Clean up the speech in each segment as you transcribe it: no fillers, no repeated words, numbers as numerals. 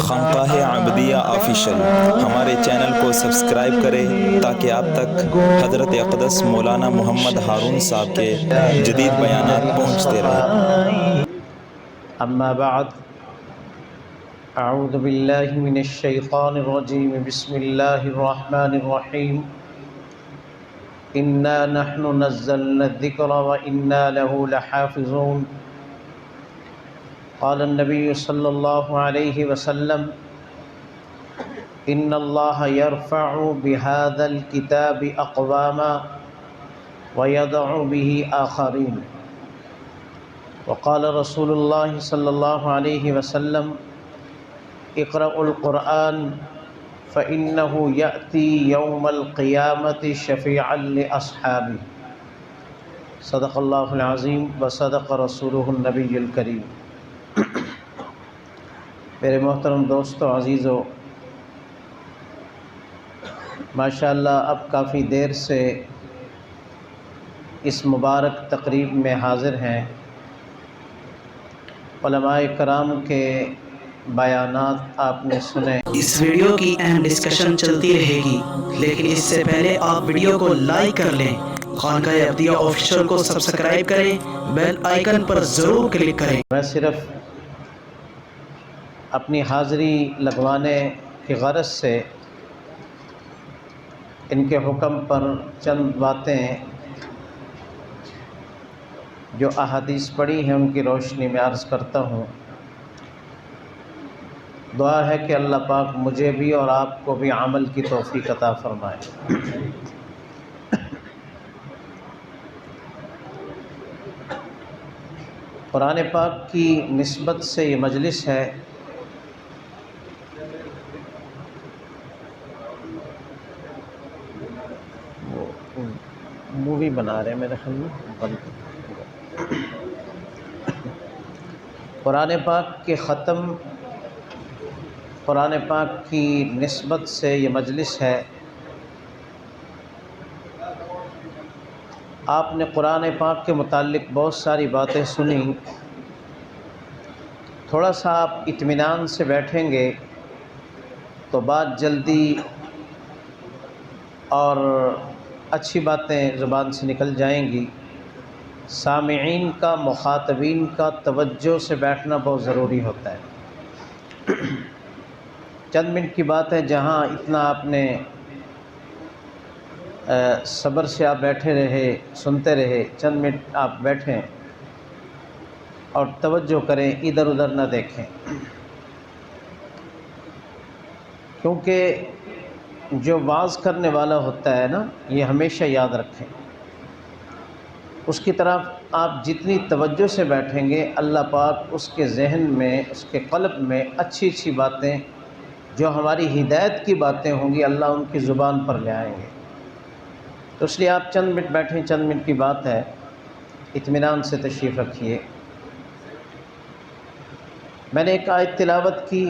خانقاہ عبدیہ آفیشل ہمارے چینل کو سبسکرائب کریں تاکہ آپ تک حضرت اقدس مولانا محمد ہارون صاحب کے جدید بیانات پہنچتے رہیں۔ اما بعد اعوذ باللہ من الشیطان الرجیم بسم اللہ الرحمن الرحیم انا نحن نزلنا الذکر وانا له لحافظون قال النبی صلی اللہ علیہ وسلم ان اللہ يرفع بهذا الكتاب اقواما ويضع به آخرین وقال رسول اللہ صلی اللہ علیہ وسلم اقرأوا القرآن فإنه يأتي يوم القيامة شفيعا لأصحابه صدق اللہ العظیم وصدق رسولہ النبی الکریم۔ میرے محترم دوستو، عزیزو، ماشاءاللہ اب کافی دیر سے اس مبارک تقریب میں حاضر ہیں۔ علماء کرام کے بیانات آپ نے سنے۔ اس ویڈیو کی اہم ڈسکشن چلتی رہے گی، لیکن اس سے پہلے آپ ویڈیو کو لائک کر لیں، خانقاہ عبدیہ آفیشل کو سبسکرائب کریں، بیل آئیکن پر ضرور کلک کریں۔ میں صرف اپنی حاضری لگوانے کی غرض سے ان کے حکم پر چند باتیں جو احادیث پڑھی ہیں ان کی روشنی میں عرض کرتا ہوں۔ دعا ہے کہ اللہ پاک مجھے بھی اور آپ کو بھی عمل کی توفیق عطا فرمائے۔ قرآن پاک کی نسبت سے یہ مجلس ہے مووی بنا رہے ہیں میرے خیال میں بند۔ قرآن پاک کے ختم، قرآن پاک کی نسبت سے یہ مجلس ہے۔ آپ نے قرآن پاک کے متعلق بہت ساری باتیں سنی، تھوڑا سا آپ اطمینان سے بیٹھیں گے تو بات جلدی اور اچھی باتیں زبان سے نکل جائیں گی۔ سامعین کا، مخاطبین کا توجہ سے بیٹھنا بہت ضروری ہوتا ہے۔ چند منٹ کی بات ہے، جہاں اتنا آپ نے صبر سے آپ بیٹھے رہے، سنتے رہے، چند منٹ آپ بیٹھیں اور توجہ کریں، ادھر ادھر نہ دیکھیں، کیونکہ جو واعظ کرنے والا ہوتا ہے نا، یہ ہمیشہ یاد رکھیں، اس کی طرف آپ جتنی توجہ سے بیٹھیں گے اللہ پاک اس کے ذہن میں، اس کے قلب میں اچھی اچھی باتیں جو ہماری ہدایت کی باتیں ہوں گی اللہ ان کی زبان پر لے آئیں گے۔ تو اس لیے آپ چند منٹ بیٹھیں، چند منٹ کی بات ہے، اطمینان سے تشریف رکھیے۔ میں نے ایک آیت تلاوت کی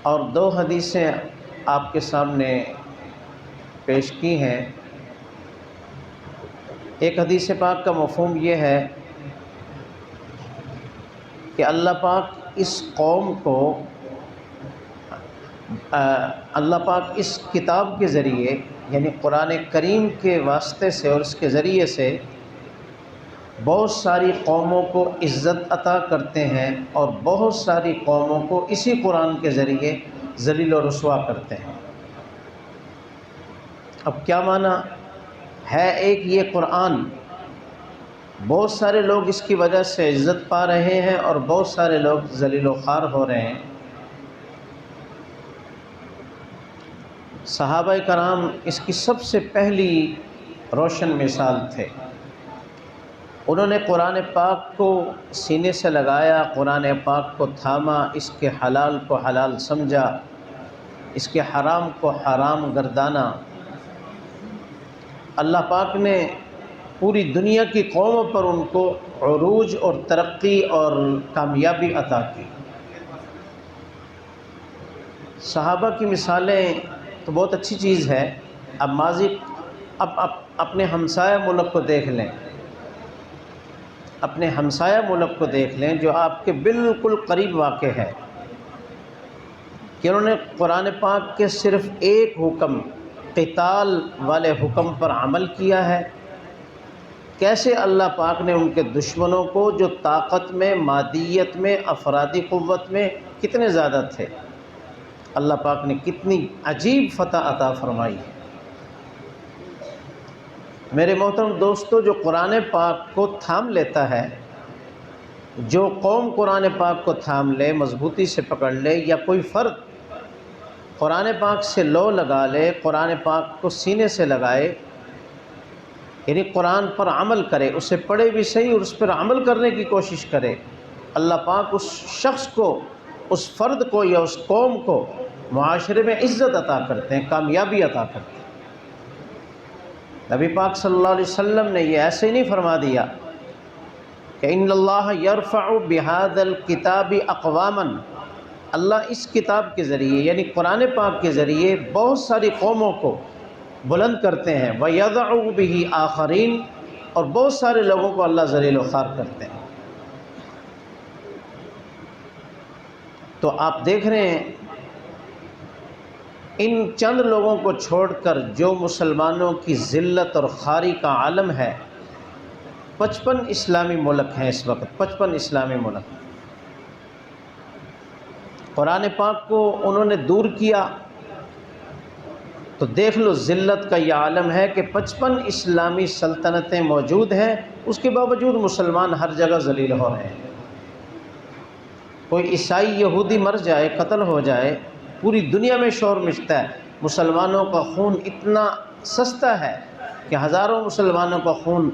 اور دو حدیثیں آپ کے سامنے پیش کی ہیں۔ ایک حدیث پاک کا مفہوم یہ ہے کہ اللہ پاک اس قوم کو، اللہ پاک اس کتاب کے ذریعے یعنی قرآن کریم کے واسطے سے اور اس کے ذریعے سے بہت ساری قوموں کو عزت عطا کرتے ہیں اور بہت ساری قوموں کو اسی قرآن کے ذریعے ذلیل و رسوا کرتے ہیں۔ اب کیا معنی ہے؟ ایک یہ قرآن، بہت سارے لوگ اس کی وجہ سے عزت پا رہے ہیں اور بہت سارے لوگ ذلیل و خوار ہو رہے ہیں۔ صحابہ کرام اس کی سب سے پہلی روشن مثال تھے۔ انہوں نے قرآن پاک کو سینے سے لگایا، قرآن پاک کو تھاما، اس کے حلال کو حلال سمجھا، اس کے حرام کو حرام گردانا۔ اللہ پاک نے پوری دنیا کی قوموں پر ان کو عروج اور ترقی اور کامیابی عطا کی۔ صحابہ کی مثالیں تو بہت اچھی چیز ہے۔ اب ماضی، اب اپنے ہمسایہ ملک کو دیکھ لیں، اپنے ہمسایہ ملک کو دیکھ لیں جو آپ کے بالکل قریب واقع ہے۔ کہ انہوں نے قرآن پاک کے صرف ایک حکم قتال والے حکم پر عمل کیا ہے، کیسے اللہ پاک نے ان کے دشمنوں کو جو طاقت میں، مادیت میں، افرادی قوت میں کتنے زیادہ تھے، اللہ پاک نے کتنی عجیب فتح عطا فرمائی ہے۔ میرے محترم دوستو، جو قرآن پاک کو تھام لیتا ہے، جو قوم قرآن پاک کو تھام لے، مضبوطی سے پکڑ لے، یا کوئی فرد قرآن پاک سے لو لگا لے، قرآن پاک کو سینے سے لگائے، یعنی قرآن پر عمل کرے، اسے پڑھے بھی صحیح اور اس پر عمل کرنے کی کوشش کرے، اللہ پاک اس شخص کو، اس فرد کو یا اس قوم کو معاشرے میں عزت عطا کرتے ہیں، کامیابی عطا کرتے ہیں۔ نبی پاک صلی اللہ علیہ وسلم نے یہ ایسے ہی نہیں فرما دیا کہ ان اللہ یرفع بہذا الکتاب اقواما، اللہ اس کتاب کے ذریعے یعنی قرآن پاک کے ذریعے بہت ساری قوموں کو بلند کرتے ہیں، وَيَضَعُ بِهِ آخرین، اور بہت سارے لوگوں کو اللہ ذلیل و خوار کرتے ہیں۔ تو آپ دیکھ رہے ہیں ان چند لوگوں کو چھوڑ کر جو مسلمانوں کی ذلت اور خواری کا عالم ہے، 55 اسلامی ملک ہیں اس وقت، 55 اسلامی ملک۔ قرآن پاک کو انہوں نے دور کیا تو دیکھ لو ذلت کا یہ عالم ہے کہ 55 اسلامی سلطنتیں موجود ہیں، اس کے باوجود مسلمان ہر جگہ ذلیل ہو رہے ہیں۔ کوئی عیسائی یہودی مر جائے، قتل ہو جائے، پوری دنیا میں شور مچتا ہے۔ مسلمانوں کا خون اتنا سستا ہے کہ ہزاروں مسلمانوں کا خون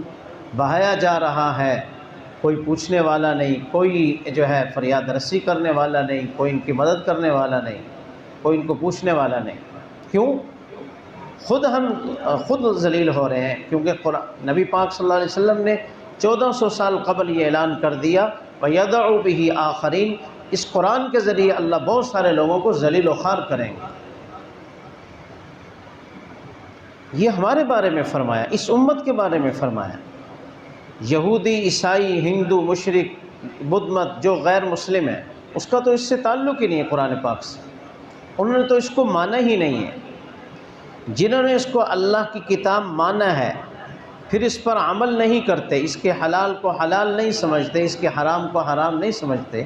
بہایا جا رہا ہے، کوئی پوچھنے والا نہیں، کوئی جو ہے فریاد رسی کرنے والا نہیں، کوئی ان کی مدد کرنے والا نہیں، کوئی ان کو پوچھنے والا نہیں۔ کیوں؟ خود ذلیل ہو رہے ہیں، کیونکہ نبی پاک صلی اللہ علیہ وسلم نے 1400 سال قبل یہ اعلان کر دیا وَيَضَعُ بِهِ آخرین، اس قرآن کے ذریعے اللہ بہت سارے لوگوں کو ذلیل و خوار کریں گے۔ یہ ہمارے بارے میں فرمایا، اس امت کے بارے میں فرمایا۔ یہودی، عیسائی، ہندو، مشرک، بدھ مت جو غیر مسلم ہے، اس کا تو اس سے تعلق ہی نہیں ہے قرآن پاک سے، انہوں نے تو اس کو مانا ہی نہیں ہے۔ جنہوں نے اس کو اللہ کی کتاب مانا ہے، پھر اس پر عمل نہیں کرتے، اس کے حلال کو حلال نہیں سمجھتے، اس کے حرام کو حرام نہیں سمجھتے،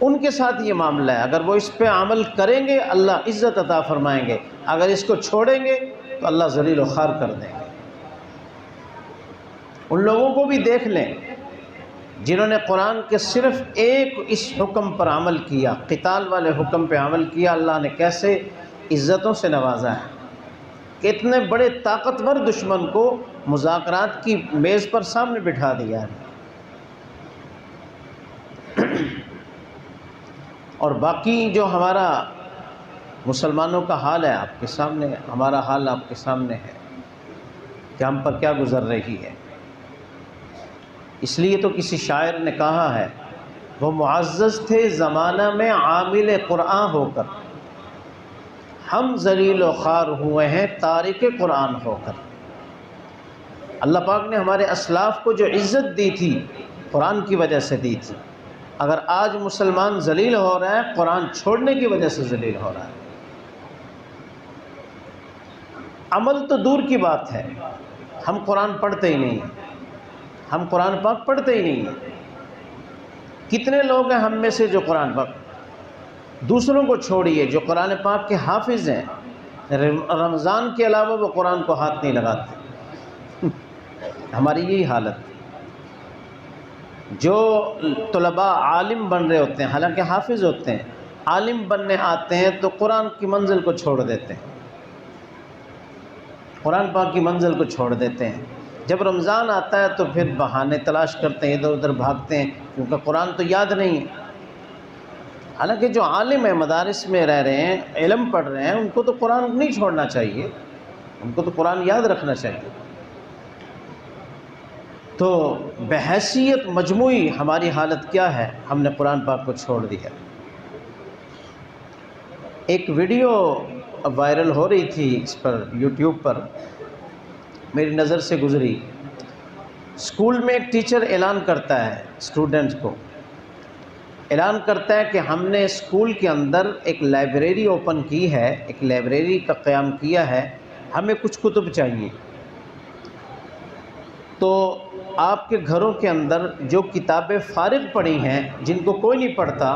ان کے ساتھ یہ معاملہ ہے۔ اگر وہ اس پہ عمل کریں گے اللہ عزت عطا فرمائیں گے، اگر اس کو چھوڑیں گے تو اللہ ذلیل و خوار کر دیں گے۔ ان لوگوں کو بھی دیکھ لیں جنہوں نے قرآن کے صرف ایک اس حکم پر عمل کیا، قتال والے حکم پہ عمل کیا، اللہ نے کیسے عزتوں سے نوازا ہے کہ اتنے بڑے طاقتور دشمن کو مذاکرات کی میز پر سامنے بٹھا دیا ہے۔ اور باقی جو ہمارا مسلمانوں کا حال ہے آپ کے سامنے، ہمارا حال آپ کے سامنے ہے کہ ہم پر کیا گزر رہی ہے۔ اس لیے تو کسی شاعر نے کہا ہے، وہ معزز تھے زمانہ میں عامل قرآن ہو کر، ہم ذلیل و خوار ہوئے ہیں تارک قرآن ہو کر۔ اللہ پاک نے ہمارے اسلاف کو جو عزت دی تھی قرآن کی وجہ سے دی تھی، اگر آج مسلمان ذلیل ہو رہا ہے قرآن چھوڑنے کی وجہ سے ذلیل ہو رہا ہے۔ عمل تو دور کی بات ہے، ہم قرآن پڑھتے ہی نہیں ہیں، ہم قرآن پاک پڑھتے ہی نہیں ہیں۔ کتنے لوگ ہیں ہم میں سے جو قرآن پاک، دوسروں کو چھوڑیے جو قرآن پاک کے حافظ ہیں، رمضان کے علاوہ وہ قرآن کو ہاتھ نہیں لگاتے۔ ہماری یہی حالت۔ جو طلباء عالم بن رہے ہوتے ہیں، حالانکہ حافظ ہوتے ہیں، عالم بننے آتے ہیں تو قرآن کی منزل کو چھوڑ دیتے ہیں، قرآن پاک کی منزل کو چھوڑ دیتے ہیں۔ جب رمضان آتا ہے تو پھر بہانے تلاش کرتے ہیں، ادھر ادھر بھاگتے ہیں، کیونکہ قرآن تو یاد نہیں ہے۔ حالانکہ جو عالم ہیں، مدارس میں رہ رہے ہیں، علم پڑھ رہے ہیں، ان کو تو قرآن نہیں چھوڑنا چاہیے، ان کو تو قرآن یاد رکھنا چاہیے۔ تو بحیثیت مجموعی ہماری حالت کیا ہے؟ ہم نے قرآن پاک کو چھوڑ دیا۔ ایک ویڈیو وائرل ہو رہی تھی اس پر یوٹیوب پر، میری نظر سے گزری۔ اسکول میں ایک ٹیچر اعلان کرتا ہے اسٹوڈنٹس کو اعلان کرتا ہے کہ ہم نے اسکول کے اندر ایک لائبریری اوپن کی ہے، ایک لائبریری کا قیام کیا ہے، ہمیں کچھ کتب چاہیے۔ تو آپ کے گھروں کے اندر جو کتابیں فارغ پڑی ہیں، جن کو کوئی نہیں پڑھتا،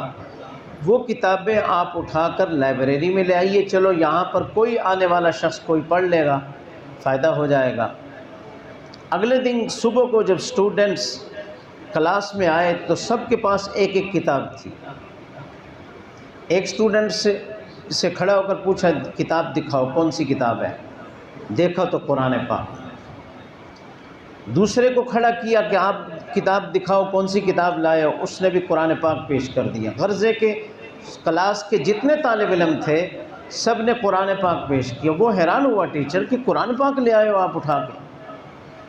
وہ کتابیں آپ اٹھا کر لائبریری میں لے آئیے، چلو یہاں پر کوئی آنے والا شخص کوئی پڑھ لے گا، فائدہ ہو جائے گا۔ اگلے دن صبح کو جب اسٹوڈنٹس کلاس میں آئے تو سب کے پاس ایک ایک کتاب تھی۔ ایک اسٹوڈنٹ سے کھڑا ہو کر پوچھا، کتاب دکھاؤ، کون سی کتاب ہے؟ دیکھا تو قرآن پاک۔ دوسرے کو کھڑا کیا کہ آپ کتاب دکھاؤ، کون سی کتاب لائے ہو؟ اس نے بھی قرآن پاک پیش کر دیا۔ غرضے کے کلاس کے جتنے طالب علم تھے سب نے قرآن پاک پیش کیا۔ وہ حیران ہوا ٹیچر کہ قرآن پاک لے آئے ہو آپ اٹھا کے۔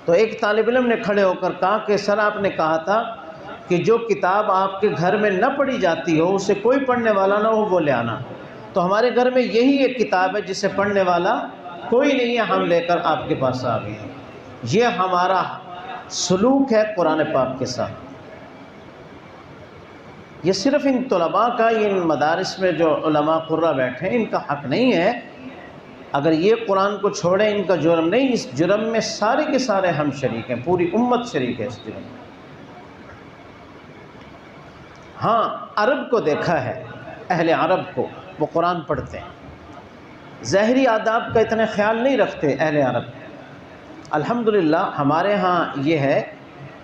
تو ایک طالب علم نے کھڑے ہو کر کہا کہ سر آپ نے کہا تھا کہ جو کتاب آپ کے گھر میں نہ پڑھی جاتی ہو، اسے کوئی پڑھنے والا نہ ہو، وہ لے آنا۔ تو ہمارے گھر میں یہی ایک کتاب ہے جسے پڑھنے والا کوئی نہیں ہے، ہم لے کر آپ کے پاس آ گئے ہیں۔ یہ ہمارا سلوک ہے قرآن پاک کے ساتھ۔ یہ صرف ان طلباء کا، ان مدارس میں جو علماء قرہ بیٹھے ہیں، ان کا حق نہیں ہے۔ اگر یہ قرآن کو چھوڑیں، ان کا جرم نہیں، اس جرم میں سارے کے سارے ہم شریک ہیں، پوری امت شریک ہے اس جرم میں۔ ہاں، عرب کو دیکھا ہے، اہل عرب کو، وہ قرآن پڑھتے ہیں، ظاہری آداب کا اتنا خیال نہیں رکھتے اہل عرب۔ الحمدللہ ہمارے ہاں یہ ہے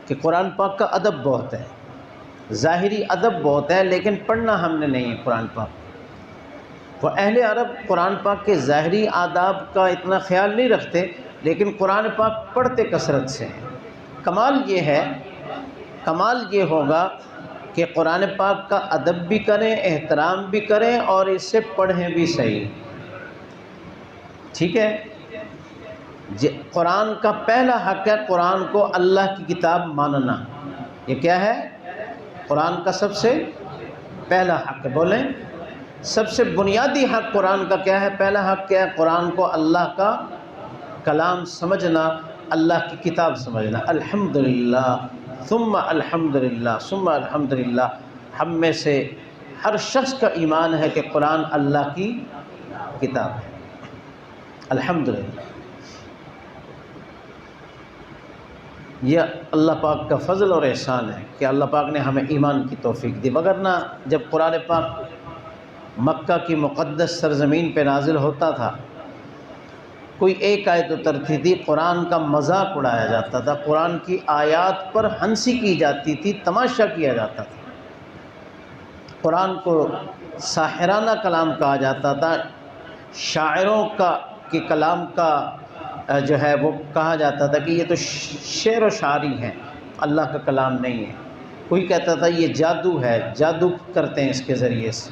کہ قرآن پاک کا ادب بہت ہے، ظاہری ادب بہت ہے، لیکن پڑھنا ہم نے نہیں ہے قرآن پاک۔ وہ اہل عرب قرآن پاک کے ظاہری آداب کا اتنا خیال نہیں رکھتے، لیکن قرآن پاک پڑھتے کثرت سے ہیں۔ کمال یہ ہے، کمال یہ ہوگا کہ قرآن پاک کا ادب بھی کریں، احترام بھی کریں، اور اس سے پڑھیں بھی صحیح۔ ٹھیک ہے؟ قرآن کا پہلا حق ہے قرآن کو اللہ کی کتاب ماننا۔ یہ کیا ہے؟ قرآن کا سب سے پہلا حق ہے، بولیں، سب سے بنیادی حق قرآن کا کیا ہے؟ پہلا حق کیا ہے؟ قرآن کو اللہ کا کلام سمجھنا، اللہ کی کتاب سمجھنا۔ الحمدللہ ثم الحمدللہ ثم الحمدللہ، ہم میں سے ہر شخص کا ایمان ہے کہ قرآن اللہ کی کتاب ہے۔ الحمدللہ، یہ اللہ پاک کا فضل اور احسان ہے کہ اللہ پاک نے ہمیں ایمان کی توفیق دی۔ وگرنہ جب قرآن پاک مکہ کی مقدس سرزمین پہ نازل ہوتا تھا، کوئی ایک آیت اترتی تھی، قرآن کا مذاق اڑایا جاتا تھا، قرآن کی آیات پر ہنسی کی جاتی تھی، تماشا کیا جاتا تھا، قرآن کو ساحرانہ کلام کہا جاتا تھا، شاعروں کے کلام کا جو ہے وہ کہا جاتا تھا کہ یہ تو شعر و شاعری ہے، اللہ کا کلام نہیں ہے۔ کوئی کہتا تھا یہ جادو ہے، جادو کرتے ہیں اس کے ذریعے سے۔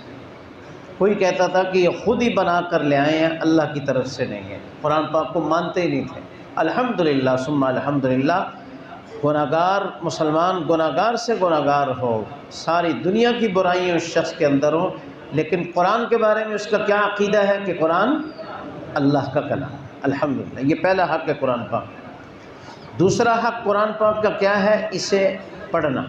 کوئی کہتا تھا کہ یہ خود ہی بنا کر لے آئے ہیں، اللہ کی طرف سے نہیں ہے۔ قرآن پاک کو مانتے ہی نہیں تھے۔ الحمدللہ ثم الحمدللہ، گناہگار مسلمان گناہگار سے گناہگار ہو، ساری دنیا کی برائیاں اس شخص کے اندر ہو، لیکن قرآن کے بارے میں اس کا کیا عقیدہ ہے کہ قرآن اللہ کا کلام۔ الحمدللہ، یہ پہلا حق ہے قرآن پاک۔ دوسرا حق قرآن پاک کا کیا ہے؟ اسے پڑھنا۔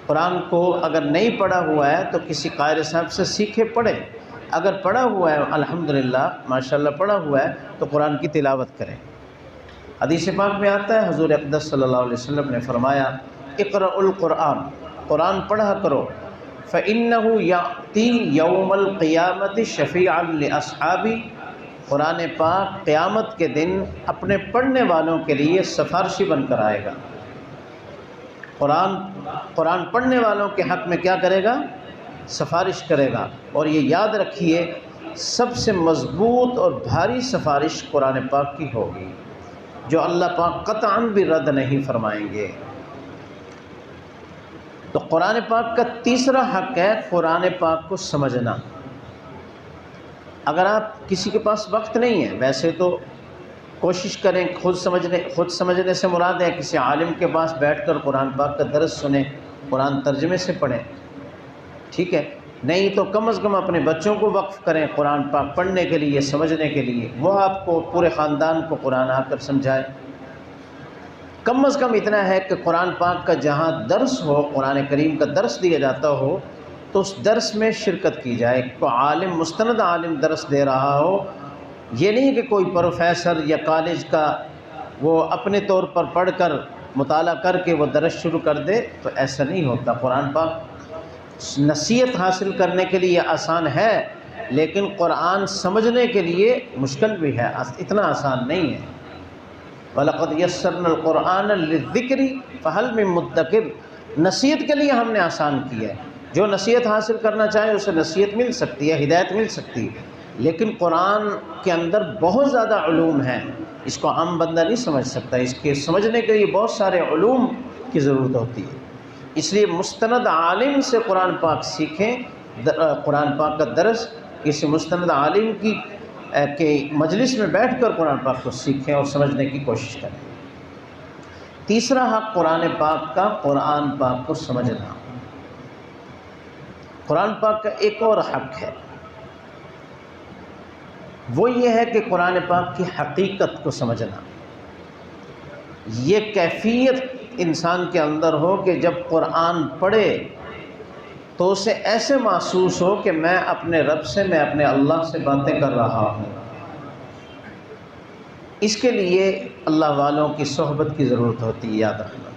قرآن کو اگر نہیں پڑھا ہوا ہے تو کسی قاری صاحب سے سیکھے، پڑھے۔ اگر پڑھا ہوا ہے، الحمدللہ ماشاءاللہ پڑھا ہوا ہے، تو قرآن کی تلاوت کریں۔ حدیث پاک میں آتا ہے، حضور اقدس صلی اللہ علیہ وسلم نے فرمایا، اقرأوا القرآن، قرآن پڑھا کرو، فإنه یأتی یوم القیامت شفیعا لأصحابی، قرآن پاک قیامت کے دن اپنے پڑھنے والوں کے لیے سفارشی بن کر آئے گا۔ قرآن پڑھنے والوں کے حق میں کیا کرے گا؟ سفارش کرے گا۔ اور یہ یاد رکھیے، سب سے مضبوط اور بھاری سفارش قرآن پاک کی ہوگی، جو اللہ پاک قطعاً بھی رد نہیں فرمائیں گے۔ تو قرآن پاک کا تیسرا حق ہے قرآن پاک کو سمجھنا۔ اگر آپ کسی کے پاس وقت نہیں ہے، ویسے تو کوشش کریں خود سمجھنے سے مراد ہے کسی عالم کے پاس بیٹھ کر قرآن پاک کا درس سنیں، قرآن ترجمے سے پڑھیں، ٹھیک ہے؟ نہیں تو کم از کم اپنے بچوں کو وقف کریں قرآن پاک پڑھنے کے لیے، سمجھنے کے لیے، وہ آپ کو پورے خاندان کو قرآن آ کر سمجھائے۔ کم از کم اتنا ہے کہ قرآن پاک کا جہاں درس ہو، قرآن کریم کا درس دیا جاتا ہو تو اس درس میں شرکت کی جائے. کوئی عالم، مستند عالم درس دے رہا ہو، یہ نہیں کہ کوئی پروفیسر یا کالج کا وہ اپنے طور پر پڑھ کر مطالعہ کر کے وہ درس شروع کر دے، تو ایسا نہیں ہوتا. قرآن پاک نصیحت حاصل کرنے کے لیے آسان ہے، لیکن قرآن سمجھنے کے لیے مشکل بھی ہے، اتنا آسان نہیں ہے. وَلَقَدْ يَسَّرْنَا الْقُرْآنَ لِلذِّكْرِ فَهَلْ مِن مُدَّكِرٍ. نصیحت کے لیے ہم نے آسان کیا ہے. جو نصیحت حاصل کرنا چاہے اسے نصیحت مل سکتی ہے، ہدایت مل سکتی ہے، لیکن قرآن کے اندر بہت زیادہ علوم ہیں، اس کو عام بندہ نہیں سمجھ سکتا. اس کے سمجھنے کے لیے بہت سارے علوم کی ضرورت ہوتی ہے. اس لیے مستند عالم سے قرآن پاک سیکھیں. قرآن پاک کا درس کسی مستند عالم کے مجلس میں بیٹھ کر قرآن پاک کو سیکھیں اور سمجھنے کی کوشش کریں. تیسرا حق قرآن پاک کا، قرآن پاک کو سمجھنا. قرآن پاک کا ایک اور حق ہے، وہ یہ ہے کہ قرآن پاک کی حقیقت کو سمجھنا. یہ کیفیت انسان کے اندر ہو کہ جب قرآن پڑھے تو اسے ایسے محسوس ہو کہ میں اپنے رب سے، میں اپنے اللہ سے باتیں کر رہا ہوں. اس کے لیے اللہ والوں کی صحبت کی ضرورت ہوتی ہے، یاد رکھنا.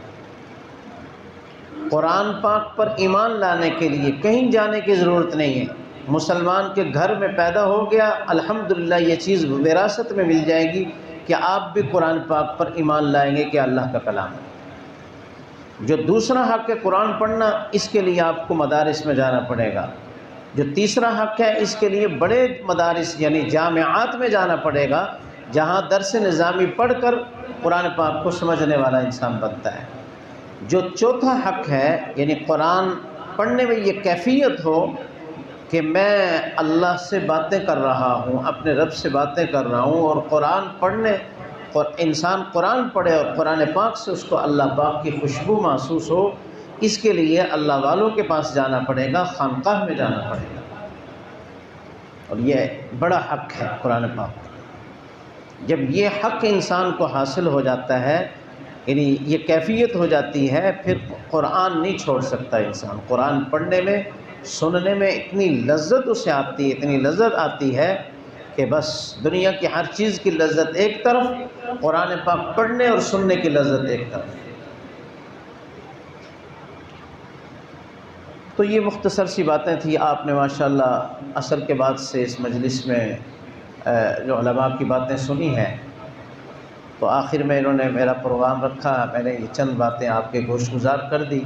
قرآن پاک پر ایمان لانے کے لیے کہیں جانے کی ضرورت نہیں ہے. مسلمان کے گھر میں پیدا ہو گیا، الحمدللہ یہ چیز وراثت میں مل جائے گی کہ آپ بھی قرآن پاک پر ایمان لائیں گے کہ اللہ کا کلام ہے. جو دوسرا حق ہے قرآن پڑھنا، اس کے لیے آپ کو مدارس میں جانا پڑے گا. جو تیسرا حق ہے اس کے لیے بڑے مدارس یعنی جامعات میں جانا پڑے گا، جہاں درس نظامی پڑھ کر قرآن پاک کو سمجھنے والا انسان بنتا ہے. جو چوتھا حق ہے یعنی قرآن پڑھنے میں یہ کیفیت ہو کہ میں اللہ سے باتیں کر رہا ہوں، اپنے رب سے باتیں کر رہا ہوں، اور قرآن پڑھنے اور انسان قرآن پڑھے اور قرآن پاک سے اس کو اللہ پاک کی خوشبو محسوس ہو. اس کے لیے اللہ والوں کے پاس جانا پڑے گا، خانقاہ میں جانا پڑے گا. اور یہ بڑا حق ہے قرآن پاک. جب یہ حق انسان کو حاصل ہو جاتا ہے، یعنی یہ کیفیت ہو جاتی ہے، پھر قرآن نہیں چھوڑ سکتا انسان. قرآن پڑھنے میں، سننے میں اتنی لذت اسے آتی ہے، اتنی لذت آتی ہے کہ بس دنیا کی ہر چیز کی لذت ایک طرف، قرآن پاک پڑھنے اور سننے کی لذت ایک طرف. تو یہ مختصر سی باتیں تھیں. آپ نے ماشاءاللہ عصر کے بعد سے اس مجلس میں جو علماء کی باتیں سنی ہیں، تو آخر میں انہوں نے میرا پروگرام رکھا، میں نے یہ چند باتیں آپ کے گوش گزار کر دی.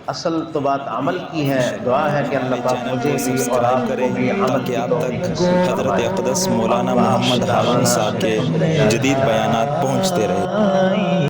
اصل تو بات عمل کی ہے. دعا ہے کہ اللہ پاک مجھے بھی اور آپ کو بھی عمل تاکہ کی آپ توفیق تک نصیب فرمائے. حضرت اقدس مولانا محمد ہارون صاحب کے جدید بیانات پہنچتے رہے.